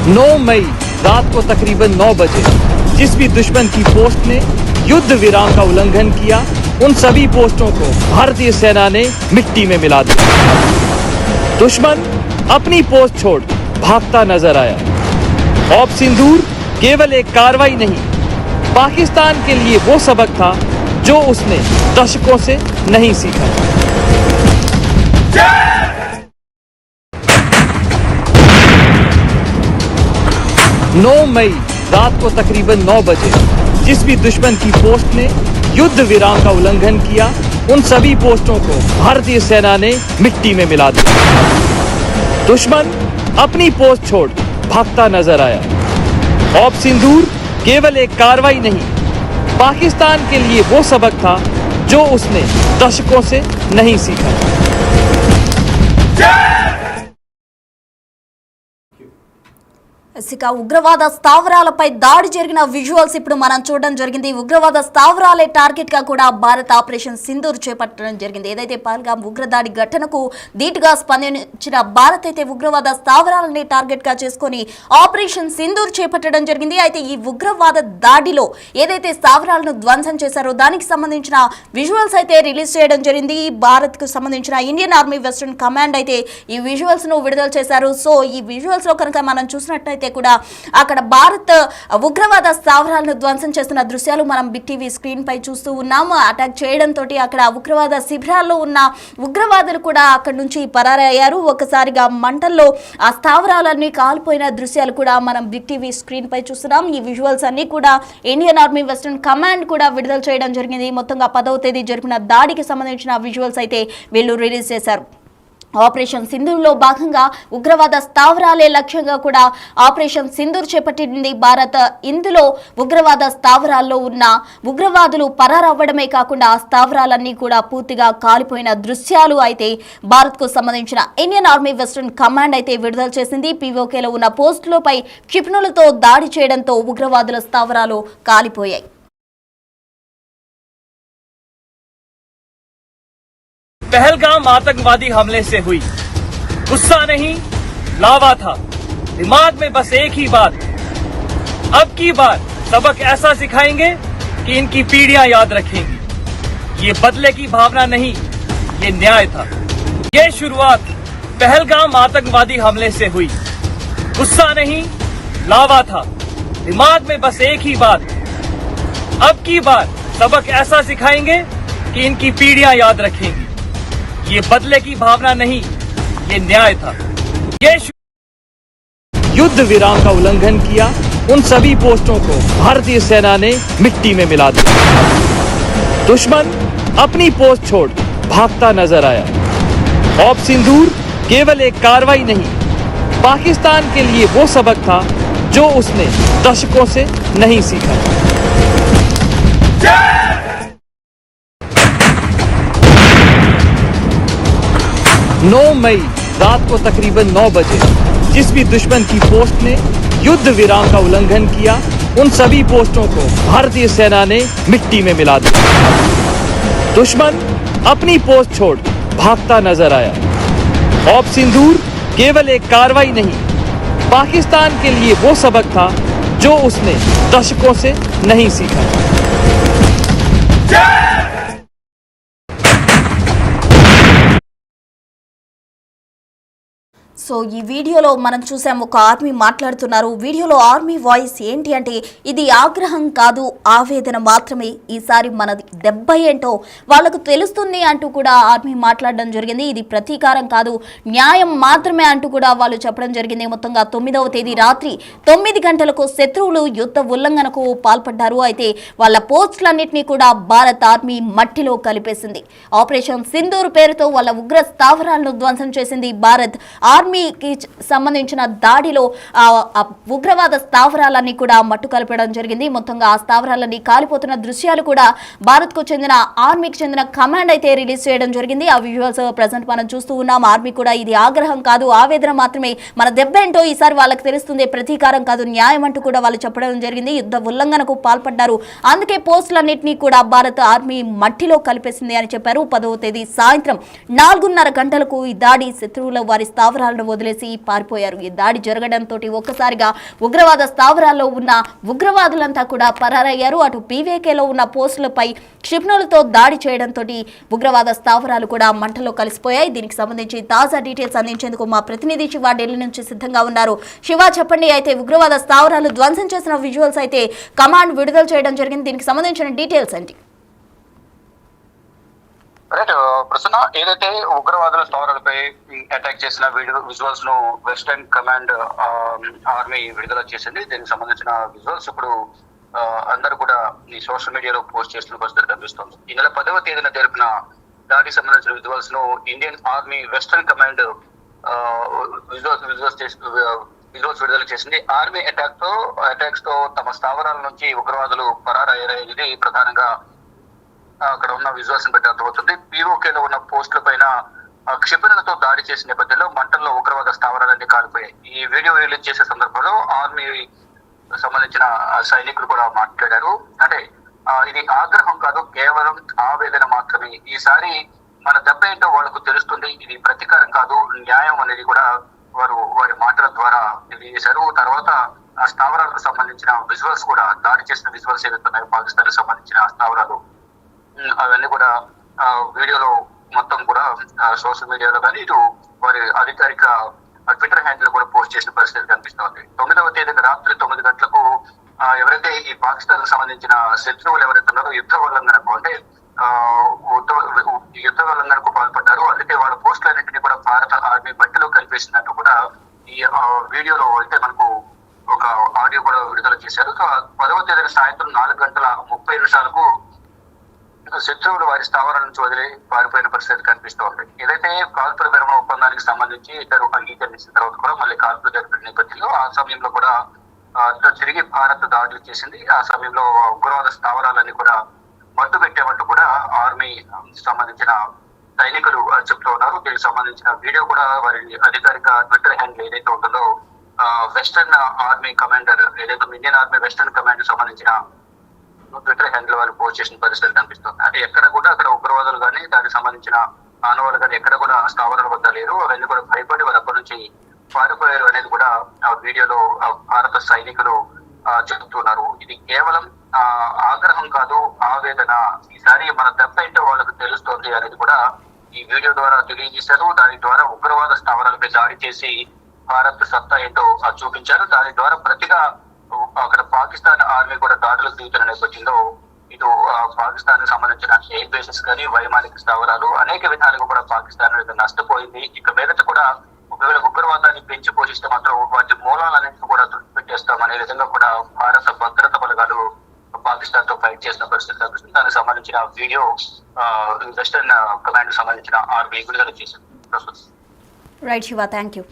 9 मई रात को तकरीबन 9 बजे जिस भी दुश्मन की पोस्ट ने युद्ध विराम का उल्लंघन किया, उन सभी पोस्टों को भारतीय सेना ने मिट्टी में मिला दिया। दुश्मन अपनी पोस्ट छोड़ भागता नजर आया। ऑप सिंदूर केवल एक कार्रवाई नहीं, पाकिस्तान के लिए वो सबक था जो उसने दशकों से नहीं सीखा। 9 मई रात को तकरीबन 9 बजे जिस भी दुश्मन की पोस्ट ने युद्ध विराम का उल्लंघन किया, उन सभी पोस्टों को भारतीय सेना ने मिट्टी में मिला दिया। दुश्मन अपनी पोस्ट छोड़ भागता नजर आया। ऑप सिंदूर केवल एक कार्रवाई नहीं, पाकिस्तान के लिए वो सबक था जो उसने दशकों से नहीं सीखा। ఇక ఉగ్రవాద స్థావరాలపై దాడి జరిగిన విజువల్స్ ఇప్పుడు మనం చూడడం జరిగింది. ఉగ్రవాద స్థావరాలే టార్గెట్ గా కూడా భారత్ ఆపరేషన్ సింధూర్ చేపట్టడం జరిగింది. ఏదైతే పహల్గామ్ ఉగ్రదాడి ఘటనకు ధీటుగా స్పందించిన భారత్ అయితే ఉగ్రవాద స్థావరాలని టార్గెట్ గా చేసుకుని ఆపరేషన్ సింధూర్ చేపట్టడం జరిగింది. అయితే ఈ ఉగ్రవాద దాడిలో ఏదైతే స్థావరాలను ధ్వంసం చేశారో దానికి సంబంధించిన విజువల్స్ అయితే రిలీజ్ చేయడం జరిగింది. భారత్ కు సంబంధించిన ఇండియన్ ఆర్మీ వెస్టర్న్ కమాండ్ అయితే ఈ విజువల్స్ ను విడుదల చేశారు. సో ఈ విజువల్స్ లో కనుక మనం చూసినట్లయితే కూడా అక్కడ భారత్ ఉగ్రవాద స్థావరాలను ధ్వంసం చేస్తున్న దృశ్యాలు మనం బిగ్ టీవీ స్క్రీన్ పై చూస్తూ ఉన్నాము. అటాక్ చేయడంతో అక్కడ ఉగ్రవాద శిబిరాల్లో ఉన్న ఉగ్రవాదులు కూడా అక్కడ నుంచి పరారయ్యారు. ఒకసారిగా మంటల్లో ఆ స్థావరాలన్నీ కాలిపోయిన దృశ్యాలు కూడా మనం బిగ్ టీవీ స్క్రీన్ పై చూస్తున్నాం. ఈ విజువల్స్ అన్ని కూడా ఇండియన్ ఆర్మీ వెస్టర్న్ కమాండ్ కూడా విడుదల చేయడం జరిగింది. మొత్తంగా 10వ తేదీ జరిపిన దాడికి సంబంధించిన విజువల్స్ అయితే వీళ్ళు రిలీజ్ చేశారు. ఆపరేషన్ సింధూర్లో భాగంగా ఉగ్రవాద స్థావరాలే లక్ష్యంగా కూడా ఆపరేషన్ సింధూర్ చేపట్టింది భారత్. ఇందులో ఉగ్రవాద స్థావరాల్లో ఉన్న ఉగ్రవాదులు పరారవ్వడమే కాకుండా ఆ స్థావరాలన్నీ కూడా పూర్తిగా కాలిపోయిన దృశ్యాలు అయితే భారత్కు సంబంధించిన ఇండియన్ ఆర్మీ వెస్టర్న్ కమాండ్ అయితే విడుదల చేసింది. పీఓకేలో ఉన్న పోస్టులపై క్షిపణులతో దాడి చేయడంతో ఉగ్రవాదుల స్థావరాలు కాలిపోయాయి. पहलगाम आतंकवादी हमले से हुई गुस्सा नहीं लावा था, दिमाग में बस एक ही बात, अब की बार सबक ऐसा सिखाएंगे कि इनकी पीढ़ियां याद रखेंगी। ये बदले की भावना नहीं, ये न्याय था। ये शुरुआत पहलगाम आतंकवादी हमले से हुई गुस्सा नहीं लावा था, दिमाग में बस एक ही बात, अब की बार सबक ऐसा सिखाएंगे कि इनकी पीढ़ियां याद रखेंगी। ये बदले की भावना नहीं, ये न्याय था। ये युद्ध विराम का उल्लंघन किया, उन सभी पोस्टों को भारतीय सेना ने मिट्टी में मिला दिया। दुश्मन अपनी पोस्ट छोड़ भागता नजर आया। ऑप सिंदूर केवल एक कार्रवाई नहीं, पाकिस्तान के लिए वो सबक था जो उसने दशकों से नहीं सीखा। नौ मई रात को तकरीबन 9 बजे जिस भी दुश्मन की पोस्ट ने युद्ध विराम का उल्लंघन किया, उन सभी पोस्टों को भारतीय सेना ने मिट्टी में मिला दिया। दुश्मन अपनी पोस्ट छोड़ भागता नजर आया। ऑप सिंदूर केवल एक कार्रवाई नहीं, पाकिस्तान के लिए वो सबक था जो उसने दशकों से नहीं सीखा। సో ఈ వీడియోలో మనం చూసాం, ఒక ఆర్మీ మాట్లాడుతున్నారు. వీడియోలో ఆర్మీ వాయిస్ ఏంటి అంటే, ఇది ఆగ్రహం కాదు, ఆవేదన మాత్రమే. ఈసారి మన దెబ్బ ఏంటో వాళ్ళకు తెలుస్తుంది అంటూ కూడా ఆర్మీ మాట్లాడడం జరిగింది. ఇది ప్రతీకారం కాదు, న్యాయం మాత్రమే అంటూ కూడా వాళ్ళు చెప్పడం జరిగింది. మొత్తంగా 9వ తేదీ రాత్రి 9 గంటలకు శత్రువులు యుద్ధ ఉల్లంఘనకు పాల్పడ్డారు. అయితే వాళ్ళ పోస్టులన్నింటినీ కూడా భారత్ ఆర్మీ మట్టిలో కలిపేసింది. ఆపరేషన్ సింధూర్ పేరుతో వాళ్ళ ఉగ్ర స్థావరాలను ధ్వంసం చేసింది భారత్. ఆర్మీకి సంబంధించిన దాడిలో ఉగ్రవాద స్థావరాలన్నీ కూడా మట్టు కలపడం జరిగింది. మొత్తంగా ఆ స్థావరాలన్నీ కాలిపోతున్న దృశ్యాలు కూడా భారత్ కు చెందిన ఆర్మీకి చెందిన కమాండ్ అయితే రిలీజ్ చేయడం జరిగింది. ఆ విజువల్స్ ప్రెజెంట్ మనం చూస్తూ ఉన్నాం. ఆర్మీ కూడా ఇది ఆగ్రహం కాదు, ఆవేదన మాత్రమే, మన దెబ్బ ఏంటో ఈసారి వాళ్ళకి తెలుస్తుంది, ప్రతీకారం కాదు, న్యాయం అంటూ కూడా వాళ్ళు చెప్పడం జరిగింది. యుద్ధ ఉల్లంఘనకు పాల్పడ్డారు, అందుకే పోస్టులన్నింటినీ కూడా భారత్ ఆర్మీ మట్టిలో కలిపేసింది అని చెప్పారు. 10వ తేదీ సాయంత్రం 4:30 గంటలకు ఈ దాడి శత్రువుల వారి స్థావరాలను స్థావరాలను వదిలేసి పారిపోయారు. ఈ దాడి జరగడంతో ఒక్కసారిగా ఉగ్రవాద స్థావరాల్లో ఉన్న ఉగ్రవాదులంతా కూడా పరారయ్యారు. అటు పీవీకేలో ఉన్న పోస్టులపై క్షిపణులతో దాడి చేయడంతో ఉగ్రవాద స్థావరాలు కూడా మంటల్లో కలిసిపోయాయి. దీనికి సంబంధించి తాజా డీటెయిల్స్ అందించేందుకు మా ప్రతినిధి శివ ఢిల్లీ నుంచి సిద్ధంగా ఉన్నారు. శివ, చెప్పండి. అయితే ఉగ్రవాద స్థావరాలు ధ్వంసం చేసిన విజువల్స్ అయితే కమాండ్ విడుదల చేయడం జరిగింది. దీనికి సంబంధించిన డీటెయిల్స్ ఏంటి? రైట్ ప్రసన్న, ఏదైతే ఉగ్రవాదుల స్థావరాలపై అటాక్ చేసిన విజువల్స్ ను వెస్టర్న్ కమాండ్ ఆర్మీ విడుదల చేసింది. దీనికి సంబంధించిన విజువల్స్ ఇప్పుడు అందరూ కూడా ఈ సోషల్ మీడియాలో పోస్ట్ చేస్తున్న పరిస్థితి కనిపిస్తుంది. ఈ నెల 10వ తేదీన జరిపిన దాడికి సంబంధించిన విజువల్స్ ను Indian army western command visuals విడుదల చేసింది. ఆర్మీ అటాక్స్ తో తమ స్థావరాల నుంచి ఉగ్రవాదులు పరారయ్యేది ప్రధానంగా అక్కడ ఉన్న విజువల్స్ బట్టి అర్థమవుతుంది. పీఓకేలో ఉన్న పోస్టుల పైన క్షిపణులతో దాడి చేసిన నేపథ్యంలో మంటల్లో ఉగ్రవాద స్థావరాలన్నీ కాలిపోయాయి. ఈ వీడియో రిలీజ్ చేసే సందర్భంలో ఆర్మీ సంబంధించిన సైనికులు కూడా మాట్లాడారు. అంటే ఇది ఆగ్రహం కాదు, కేవలం ఆవేదన మాత్రమే. ఈసారి మన దెబ్బ ఏంటో వాళ్ళకు తెలుస్తుంది. ఇది ప్రతీకారం కాదు, న్యాయం అనేది కూడా వారి మాటల ద్వారా తెలియజేశారు. తర్వాత ఆ స్థావరాలకు సంబంధించిన విజువల్స్ కూడా, దాడి చేసిన విజువల్స్ ఏవైతున్నాయో పాకిస్తాన్ కి సంబంధించిన స్థావరాలు, అవన్నీ కూడా వీడియోలో మొత్తం కూడా సోషల్ మీడియాలో కానీ ఇటు వారి అధికారిక ట్విట్టర్ హ్యాండిల్ కూడా పోస్ట్ చేసిన పరిస్థితి కనిపిస్తుంది. 9వ తేదీన రాత్రి 9 గంటలకు ఎవరైతే ఈ పాకిస్తాన్ కు సంబంధించిన శత్రువులు ఎవరైతే ఉన్నారో యుద్ధ ఉల్లంఘనకు, అంటే యుద్ధ ఉల్లంఘనకు పాల్పడ్డారు. అందుకే వాళ్ళ పోస్టులన్నింటినీ కూడా భారత ఆర్మీ మట్టిలో కలిపేసినట్టు కూడా ఈ వీడియోలో అయితే మనకు ఒక ఆడియో కూడా విడుదల చేశారు. సో 10వ తేదీన సాయంత్రం 4:30 శత్రువులు వారి స్థావరాల నుంచి వదిలి పారిపోయిన పరిస్థితి కనిపిస్తోంది. ఏదైతే కాల్పుల విరమణ ఒప్పందానికి సంబంధించి ఇద్దరు అంగీకరించిన తర్వాత కూడా మళ్ళీ కాల్పులు జరిపిన నేపథ్యంలో ఆ సమయంలో కూడా తిరిగి భారత్ దాడులు చేసింది. ఆ సమయంలో ఉగ్రవాద స్థావరాలన్నీ కూడా మట్టు పెట్టేమంటూ కూడా ఆర్మీ సంబంధించిన సైనికులు చెప్తూ ఉన్నారు. దీనికి సంబంధించిన వీడియో కూడా వారి అధికారిక ట్విట్టర్ హ్యాండిల్ ఏదైతే ఉంటుందో వెస్టర్న్ ఆర్మీ కమాండర్, ఏదైతే ఇండియన్ ఆర్మీ వెస్టర్న్ కమాండ్ సంబంధించిన ట్విట్టర్ హ్యాండిల్ వాళ్ళు పోస్ట్ చేసిన పరిస్థితి కనిపిస్తుంది. అంటే ఎక్కడ కూడా అక్కడ ఉగ్రవాదులు కానీ దానికి సంబంధించిన ఆనవాళ్ళు కానీ ఎక్కడ కూడా స్థావరాల వద్ద లేరు. అవన్నీ కూడా భయపడి వాళ్ళు అక్కడి నుంచి పారిపోయారు అనేది కూడా ఆ వీడియోలో భారత సైనికులు చెబుతున్నారు. ఇది కేవలం ఆగ్రహం కాదు, ఆవేదన. ఈసారి మన దెబ్బ ఏంటో వాళ్ళకు తెలుస్తోంది అనేది కూడా ఈ వీడియో ద్వారా తెలియజేశారు. దాని ద్వారా ఉగ్రవాద స్థావరాలపై దాడి చేసి భారత్ సత్తా ఏంటో చూపించారు. దాని ద్వారా ప్రతిగా అక్కడ పాకిస్తాన్ ఆర్మీ కూడా దాడులకు దిగుతున్న నేపథ్యంలో ఇటు పాకిస్తాన్ కి సంబంధించిన ఎయిర్ బేసెస్ కానీ వైమానిక స్థావరాలు అనేక విధాలుగా కూడా పాకిస్తాన్ నష్టపోయింది. ఇక మీదట కూడా ఒకవేళ ఉగ్రవాదాన్ని పెంచి పోషిస్తే మాత్రం వాటి మూలాలన్నింటినీ కూడా తుడిచిపెట్టేస్తాం అనే విధంగా కూడా భారత భద్రతా బలగాలు పాకిస్తాన్ తో ఫైట్ చేసిన పరిస్థితి కనిపిస్తుంది. దానికి సంబంధించిన వీడియో వెస్టర్న్ కమాండ్ సంబంధించిన ఆర్మీ విడుదల చేసింది. Right Shiva, thank you.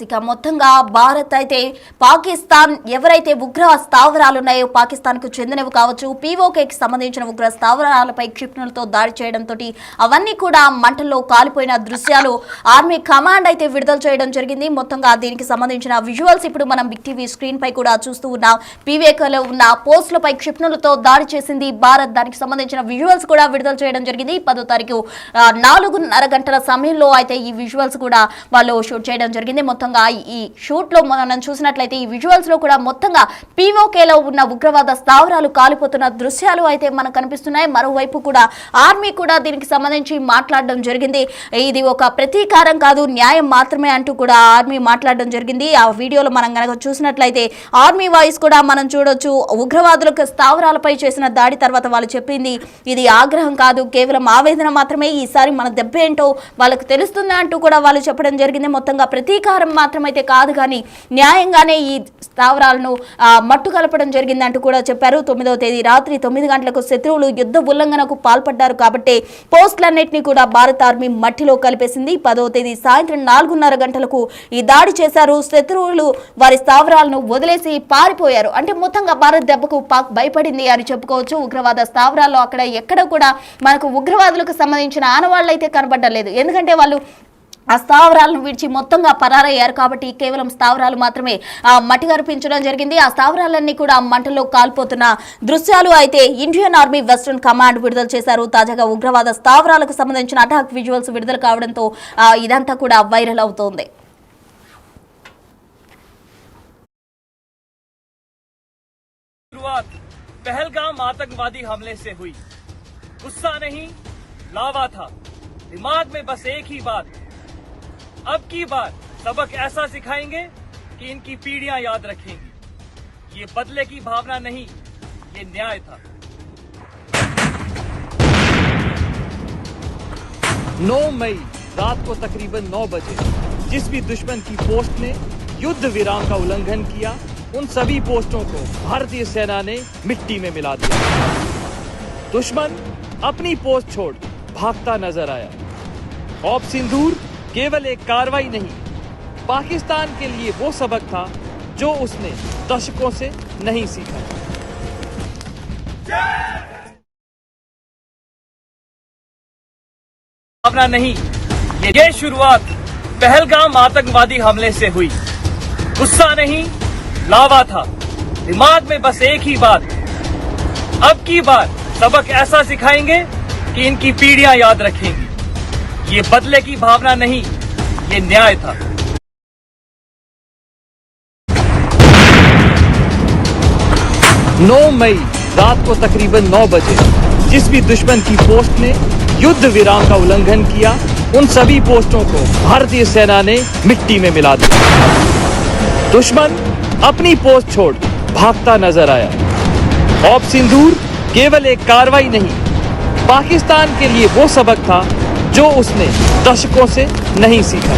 ఇక మొత్తంగా భారత్ అయితే పాకిస్తాన్ ఎవరైతే ఉగ్ర స్థావరాలు ఉన్నాయో పాకిస్తాన్కు చెందినవి కావచ్చు, పీఓకేకి సంబంధించిన ఉగ్ర స్థావరాలపై క్షిపణులతో దాడి చేయడంతో అవన్నీ కూడా మంటల్లో కాలిపోయిన దృశ్యాలు ఆర్మీ కమాండ్ అయితే విడుదల చేయడం జరిగింది. మొత్తంగా దీనికి సంబంధించిన విజువల్స్ ఇప్పుడు మనం బిగ్ టీవీ స్క్రీన్ పై కూడా చూస్తూ ఉన్నాం. పీఓకేలో ఉన్న పోస్టులపై క్షిపణులతో దాడి చేసింది భారత్. దానికి సంబంధించిన విజువల్స్ కూడా విడుదల చేయడం జరిగింది. 10వ తారీఖు 4:30 గంటల సమయంలో అయితే ఈ విజువల్స్ కూడా వాళ్ళు షూట్ చేయడం జరిగింది. మొత్తంగా ఈ షూట్ లో మనం చూసినట్లయితే ఈ విజువల్స్ లో కూడా మొత్తంగా పీఓకేలో ఉన్న ఉగ్రవాద స్థావరాలు కాలిపోతున్న దృశ్యాలు అయితే మనకు కనిపిస్తున్నాయి. మరోవైపు కూడా ఆర్మీ కూడా దీనికి సంబంధించి మాట్లాడడం జరిగింది. ఇది ఒక ప్రతీకారం కాదు, న్యాయం మాత్రమే అంటూ కూడా ఆర్మీ మాట్లాడడం జరిగింది. ఆ వీడియోలో మనం కనుక చూసినట్లయితే ఆర్మీ వాయిస్ కూడా మనం చూడొచ్చు. ఉగ్రవాదులకు స్థావరాలపై చేసిన దాడి తర్వాత వాళ్ళు చెప్పింది ఇది ఆగ్రహం కాదు, కేవలం ఆవేదన మాత్రమే. ఈసారి మన దెబ్బ ఏంటో వాళ్ళకు తెలుస్తుంది అంటూ కూడా వాళ్ళు చెప్పడం జరిగింది. మొత్తంగా ప్రతీకారం మాత్రమైతే కాదు కానీ న్యాయంగానే ఈ స్థావరాలను మట్టు కలపడం జరిగిందంటూ కూడా చెప్పారు. 9వ తేదీ రాత్రి 9 గంటలకు శత్రువులు యుద్ధ ఉల్లంఘనకు పాల్పడ్డారు కాబట్టి పోస్టులన్నింటినీ కూడా భారత ఆర్మీ మట్టిలో కలిపేసింది. 10వ తేదీ సాయంత్రం 4:30 గంటలకు ఈ దాడి చేశారు. శత్రువులు వారి స్థావరాలను వదిలేసి పారిపోయారు. అంటే మొత్తంగా భారత్ దెబ్బకు పాక్ భయపడింది అని చెప్పుకోవచ్చు. ఉగ్రవాద స్థావరాల్లో అక్కడ ఎక్కడ కూడా మనకు ఉగ్రవాదులకు సంబంధించిన ఆనవాళ్ళు అయితే కనబడలేదు. ఎందుకంటే వాళ్ళు ఆ స్థావరాలను విడిచి మొత్తంగా పరారయ్యారు. కాబట్టి కేవలం స్థావరాలు మాత్రమే మట్టిగరిపించడం జరిగింది. ఆ స్థావరాలన్నీ కూడా మంటల్లో కాలిపోతున్న దృశ్యాలు అయితే ఇండియన్ ఆర్మీ వెస్టర్న్ కమాండ్ విడుదల చేశారు. తాజాగా ఉగ్రవాద స్థావరాలకు సంబంధించిన అటాక్ విజువల్స్ విడుదల కావడంతో ఇదంతా కూడా వైరల్ అవుతోంది. शुरुआत पहलगाम आतंकवादी हमले से हुई। गुस्सा नहीं, लावा था। दिमाग में बस एक ही बात, अब की बार सबक ऐसा सिखाएंगे कि इनकी पीढ़ियां याद रखेंगी। ये बदले की भावना नहीं, ये न्याय था। 9 मई रात को तकरीबन 9 बजे जिस भी दुश्मन की पोस्ट ने युद्ध विराम का उल्लंघन किया, उन सभी पोस्टों को भारतीय सेना ने मिट्टी में मिला दिया। दुश्मन अपनी पोस्ट छोड़ भागता नजर आया। ऑप सिंदूर केवल एक कार्रवाई नहीं, पाकिस्तान के लिए वो सबक था जो उसने दशकों से नहीं सीखा। भावना नहीं, ये शुरुआत पहलगाम आतंकवादी हमले से हुई। गुस्सा नहीं, लावा था। दिमाग में बस एक ही बात, अब की बार सबक ऐसा सिखाएंगे कि इनकी पीढ़ियां याद रखेंगी। ये बदले की भावना नहीं, ये न्याय था। नौ मई रात को तकरीबन 9 बजे जिस भी दुश्मन की पोस्ट ने युद्ध विराम का उल्लंघन किया, उन सभी पोस्टों को भारतीय सेना ने मिट्टी में मिला दिया। दुश्मन अपनी पोस्ट छोड़ भागता नजर आया। ऑप सिंदूर केवल एक कार्रवाई नहीं, पाकिस्तान के लिए वो सबक था जो उसने दशकों से नहीं सीखा।